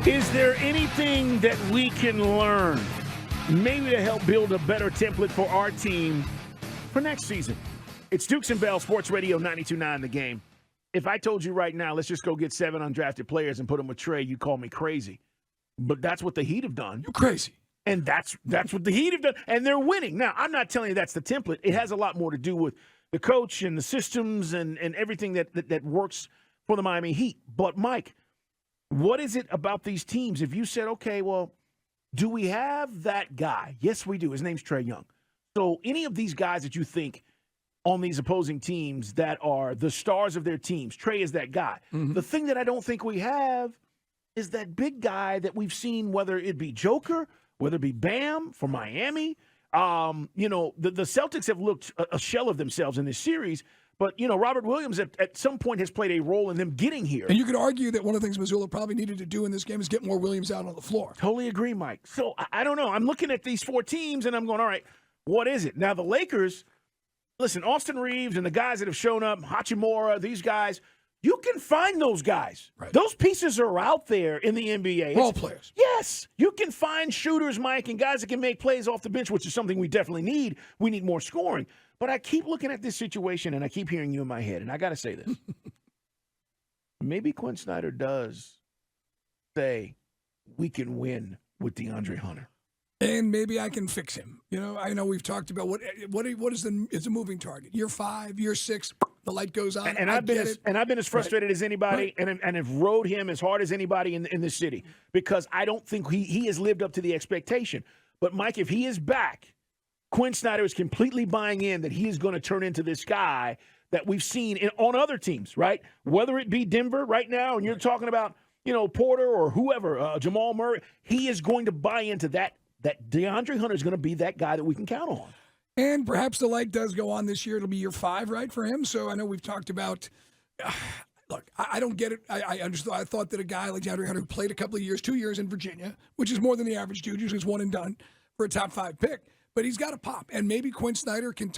Is there anything that we can learn, maybe to help build a better template for our team for next season? It's Dukes and Bell, Sports Radio 92.9 The Game. If I told you right now, let's just go get 7 undrafted players and put them with Trae, you call me crazy. But that's what the Heat have done. You're crazy. And that's what the Heat have done. And they're winning. Now, I'm not telling you that's the template. It has a lot more to do with the coach and the systems and everything that works for the Miami Heat. But, Mike, what is it about these teams? If you said, okay, well, do we have that guy? Yes, we do. His name's Trae Young. So any of these guys that you think on these opposing teams that are the stars of their teams, Trae is that guy. Mm-hmm. The thing that I don't think we have is that big guy that we've seen, whether it be Joker, whether it be Bam for Miami. The Celtics have looked a shell of themselves in this series. But, Robert Williams at some point has played a role in them getting here. And you could argue that one of the things Missoula probably needed to do in this game is get more Williams out on the floor. Totally agree, Mike. So, I don't know. I'm looking at these 4 teams, and I'm going, all right, what is it? Now, the Lakers, listen, Austin Reeves and the guys that have shown up, Hachimura, these guys, you can find those guys. Right. Those pieces are out there in the NBA. Role players. Yes. You can find shooters, Mike, and guys that can make plays off the bench, which is something we definitely need. We need more scoring. But I keep looking at this situation, and I keep hearing you in my head, and I got to say this. Maybe Quinn Snyder does say we can win with DeAndre Hunter. And maybe I can fix him. I know we've talked about what is it's a moving target. Year 5, year 6, the light goes on. And I've been as frustrated as anybody, right. and have rode him as hard as anybody in this city because I don't think he has lived up to the expectation. But Mike, if he is back, Quinn Snyder is completely buying in that he is going to turn into this guy that we've seen on other teams, right? Whether it be Denver right now, and you're talking about Porter or whoever, Jamal Murray, he is going to buy into that DeAndre Hunter is going to be that guy that we can count on. And perhaps the light does go on this year. It'll be year 5, right, for him? So I know we've talked about look, I don't get it. I understood. I thought that a guy like DeAndre Hunter who played a couple of years, 2 years in Virginia, which is more than the average dude, usually is one and done for a top 5 pick. But he's got to pop. And maybe Quinn Snyder can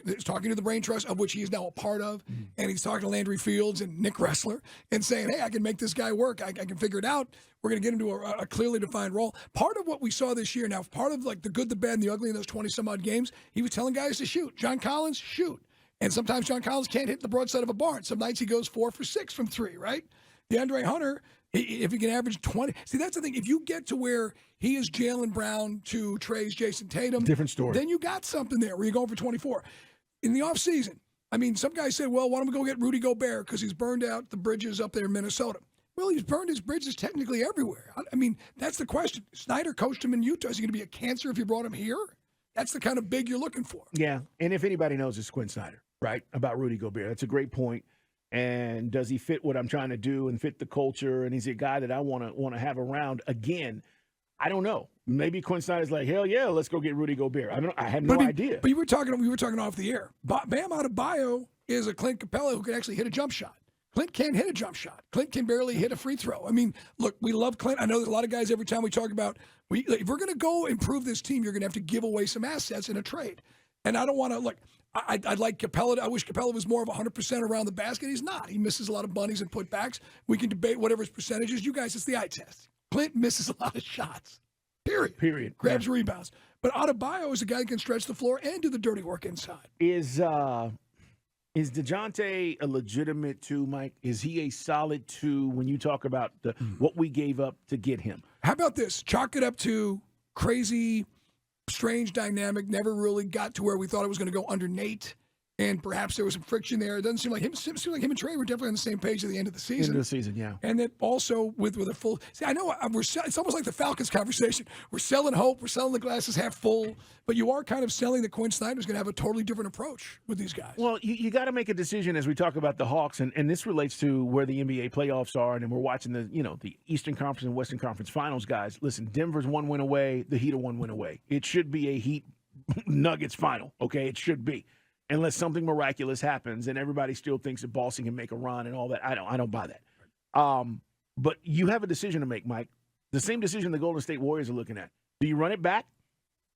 is talking to the Brain Trust, of which he is now a part of, and he's talking to Landry Fields and Nick Ressler and saying, hey, I can make this guy work. I can figure it out. We're going to get into a clearly defined role. Part of what we saw this year, now, part of like the good, the bad, and the ugly in those 20-some-odd games, he was telling guys to shoot. John Collins, shoot. And sometimes John Collins can't hit the broadside of a barn. Some nights he goes 4 for 6 from 3, right? DeAndre Hunter, if he can average 20. See, that's the thing. If you get to where he is Jalen Brown to Trae's Jason Tatum. Different story. Then you got something there where you're going for 24. In the offseason, some guys said, well, why don't we go get Rudy Gobert because he's burned out the bridges up there in Minnesota. Well, he's burned his bridges technically everywhere. That's the question. Snyder coached him in Utah. Is he going to be a cancer if you brought him here? That's the kind of big you're looking for. Yeah, and if anybody knows, it's Quinn Snyder, right, about Rudy Gobert. That's a great point. And does he fit what I'm trying to do and fit the culture? And is he a guy that I want to have around again? I don't know. Maybe Quinn Snyder's like, hell yeah, let's go get Rudy Gobert. I have no idea. But we were talking off the air. Bam Adebayo is a Clint Capella who can actually hit a jump shot. Clint can't hit a jump shot. Clint can barely hit a free throw. Look, we love Clint. I know there's a lot of guys every time we talk about, if we're going to go improve this team, you're going to have to give away some assets in a trade. And I don't want to, look, I'd like Capella. I wish Capella was more of 100% around the basket. He's not. He misses a lot of bunnies and putbacks. We can debate whatever his percentage is. You guys, it's the eye test. Clint misses a lot of shots. Period. Grabs rebounds. But Adebayo is a guy who can stretch the floor and do the dirty work inside. Is DeJounte a legitimate 2, Mike? Is he a solid 2 when you talk about what we gave up to get him? How about this? Chalk it up to crazy, strange dynamic, never really got to where we thought it was going to go under Nate. And perhaps there was some friction there. It doesn't seem like him. Seems like him and Trae were definitely on the same page at the end of the season. End of the season, yeah. And then also with a full. See, I know it's almost like the Falcons conversation. We're selling hope. We're selling the glasses half full. But you are kind of selling that Quinn Snyder's going to have a totally different approach with these guys. Well, you got to make a decision as we talk about the Hawks, and this relates to where the NBA playoffs are, and then we're watching the Eastern Conference and Western Conference Finals, guys. Listen, Denver's 1 win away. The Heat are 1 win away. It should be a Heat Nuggets final. Okay, it should be. Unless something miraculous happens and everybody still thinks that Boston can make a run and all that. I don't buy that. But you have a decision to make, Mike. The same decision the Golden State Warriors are looking at. Do you run it back?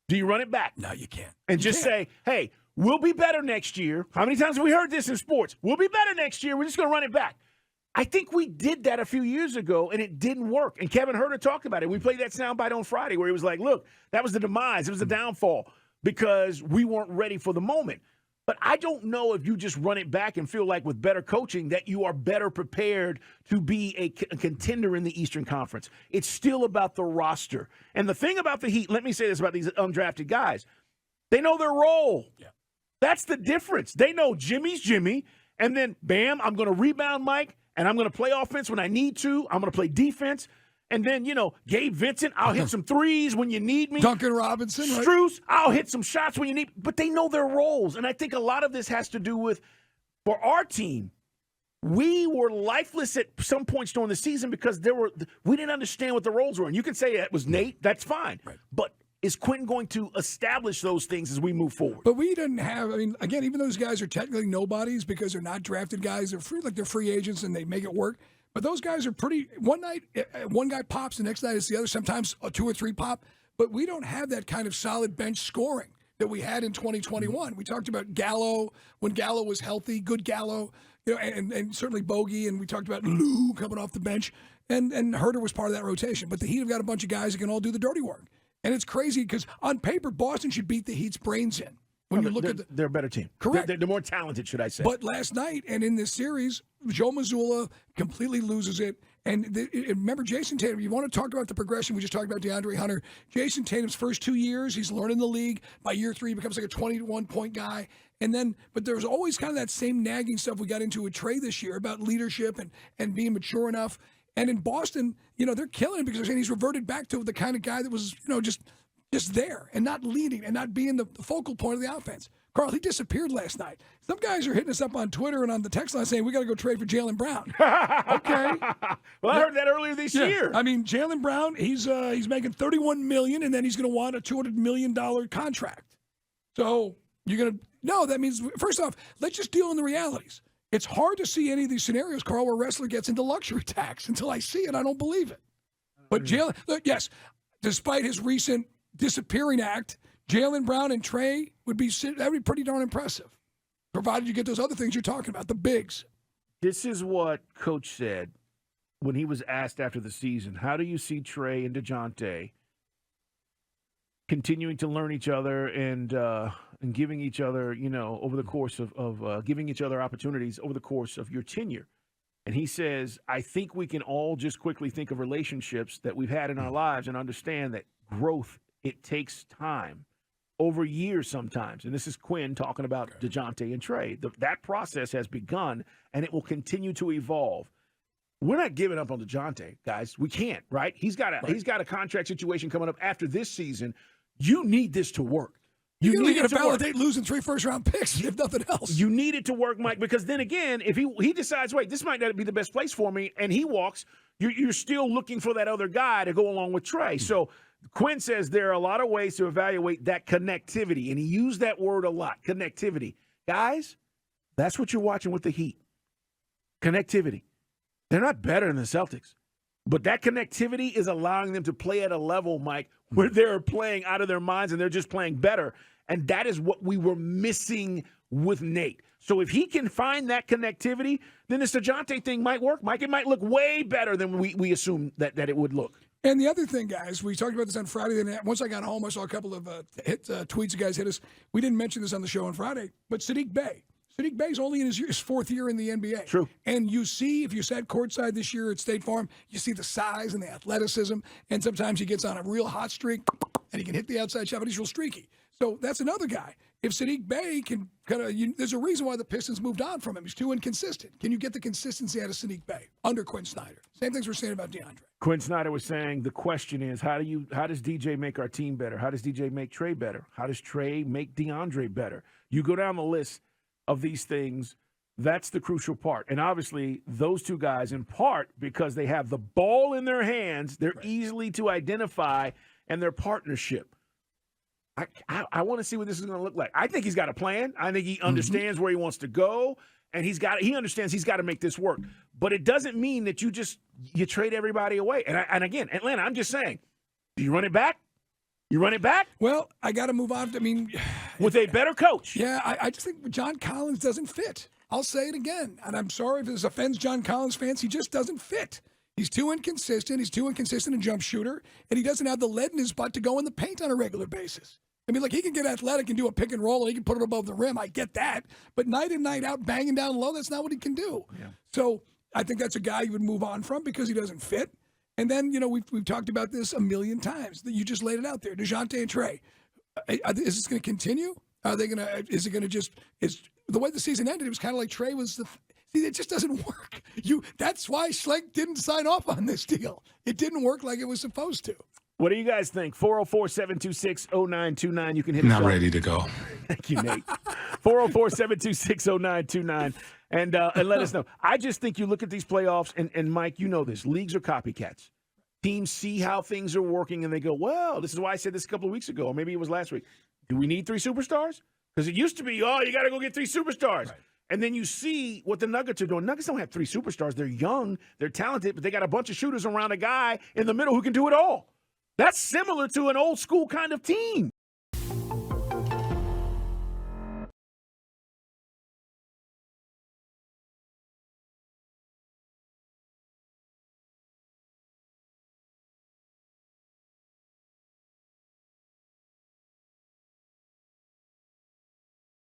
No, you can't. And just say, hey, we'll be better next year. How many times have we heard this in sports? We'll be better next year. We're just going to run it back. I think we did that a few years ago, and it didn't work. And Kevin Herter talked about it. We played that soundbite on Friday where he was like, look, that was the demise. It was the downfall because we weren't ready for the moment. But I don't know if you just run it back and feel like with better coaching that you are better prepared to be a contender in the Eastern Conference. It's still about the roster. And the thing about the Heat, let me say this about these undrafted guys, they know their role. Yeah. That's the difference. They know Jimmy's Jimmy, and then, bam, I'm going to rebound Mike, and I'm going to play offense when I need to. I'm going to play defense. And then, Gabe Vincent, I'll hit some threes when you need me. Duncan Robinson, right? Strus, I'll hit some shots when you need. But they know their roles. And I think a lot of this has to do with, for our team, we were lifeless at some points during the season because we didn't understand what the roles were. And you can say it was Nate. That's fine. Right. But is Quentin going to establish those things as we move forward? But we didn't have, again, even those guys are technically nobodies because they're not drafted guys. They're free agents and they make it work. But those guys are pretty, one night, one guy pops, the next night it's the other, sometimes 2 or 3 pop. But we don't have that kind of solid bench scoring that we had in 2021. We talked about Gallo, when Gallo was healthy, good Gallo, and certainly Bogey, and we talked about Lou coming off the bench, and Herter was part of that rotation. But the Heat have got a bunch of guys that can all do the dirty work. And it's crazy because on paper, Boston should beat the Heat's brains in. When you look at they're a better team. Correct. They're more talented, should I say. But last night and in this series, Joe Mazzulla completely loses it. And remember, Jason Tatum, you want to talk about the progression. We just talked about DeAndre Hunter. Jason Tatum's first 2 years, he's learning the league. By year 3, he becomes like a 21-point guy. And then, but there's always kind of that same nagging stuff we got into with Trae this year about leadership and being mature enough. And in Boston, they're killing him because they're saying he's reverted back to the kind of guy that was, just there and not leading and not being the focal point of the offense. Carl, he disappeared last night. Some guys are hitting us up on Twitter and on the text line saying we got to go trade for Jalen Brown. Okay. Well, I heard that earlier this year. Jalen Brown, he's making $31 million, and then he's going to want a $200 million contract. So you're going to that means first off, let's just deal in the realities. It's hard to see any of these scenarios, Carl, where a wrestler gets into luxury tax. Until I see it, I don't believe it. But Jalen, yes, despite his recent disappearing act, Jalen Brown and Trae that'd be pretty darn impressive, provided you get those other things you're talking about, the bigs. This is what Coach said when he was asked after the season. How do you see Trae and DeJounte continuing to learn each other and giving each other, over the course of giving each other opportunities over the course of your tenure? And he says, I think we can all just quickly think of relationships that we've had in our lives and understand that growth, it takes time, over years sometimes. And this is Quinn talking about DeJounte and Trae. That process has begun, and it will continue to evolve. We're not giving up on DeJounte, guys. We can't, right? He's got a contract situation coming up after this season. You need this to work. You need to validate losing 3 first-round picks, if nothing else. You need it to work, Mike, because then again, if he decides, wait, this might not be the best place for me, and he walks, you're still looking for that other guy to go along with Trae. So Quinn says there are a lot of ways to evaluate that connectivity, and he used that word a lot, connectivity. Guys, that's what you're watching with the Heat. Connectivity. They're not better than the Celtics, but that connectivity is allowing them to play at a level, Mike, where they're playing out of their minds and they're just playing better. And that is what we were missing with Nate. So if he can find that connectivity, then this DeJounte thing might work, Mike. It might look way better than we assumed that it would look. And the other thing, guys, we talked about this on Friday. Once I got home, I saw a couple of tweets you guys hit us. We didn't mention this on the show on Friday, but Sadiq Bey. Sadiq Bey's only in his 4th year in the NBA. True. And you see, if you sat courtside this year at State Farm, you see the size and the athleticism, and sometimes he gets on a real hot streak, and he can hit the outside shot, but he's real streaky. So that's another guy. If Sadiq Bey can there's a reason why the Pistons moved on from him. He's too inconsistent. Can you get the consistency out of Sadiq Bey under Quinn Snyder? Same things we're saying about DeAndre. Quinn Snyder was saying the question is, how does DJ make our team better? How does DJ make Trae better? How does Trae make DeAndre better? You go down the list of these things, that's the crucial part. And obviously, those two guys, in part because they have the ball in their hands, they're easily to identify, and their partnership. I want to see what this is going to look like. I think he's got a plan. I think he understands where he wants to go, and he understands he's got to make this work. But it doesn't mean that you trade everybody away. And again, Atlanta, I'm just saying, do you run it back? You run it back? Well, I got to move on. With a better coach. Yeah, I just think John Collins doesn't fit. I'll say it again, and I'm sorry if this offends John Collins fans. He just doesn't fit. He's too inconsistent. He's too inconsistent in jump shooter, and he doesn't have the lead in his butt to go in the paint on a regular basis. I mean, like, he can get athletic and do a pick and roll, and he can put it above the rim. I get that. But night in, night out, banging down low, that's not what he can do. Yeah. So I think that's a guy you would move on from because he doesn't fit. And then, we've talked about this a million times. You just laid it out there. DeJounte and Trae. Is this going to continue? Are they going to? Is it going to just? Is the way the season ended? It was kind of like Trae was the. See, it just doesn't work. That's why Schlenk didn't sign off on this deal. It didn't work like it was supposed to. What do you guys think? 404-726-0929. You can hit us Not up. ready to go. Thank you, Nate. 404-726-0929. And let us know. I just think you look at these playoffs, and Mike, you know this. Leagues are copycats. Teams see how things are working, and they go, well, this is why I said this a couple of weeks ago, or maybe it was last week. Do we need 3 superstars? Because it used to be, you got to go get 3 superstars. Right. And then you see what the Nuggets are doing. Nuggets don't have 3 superstars. They're young. They're talented, but they got a bunch of shooters around a guy in the middle who can do it all. That's similar to an old school kind of team.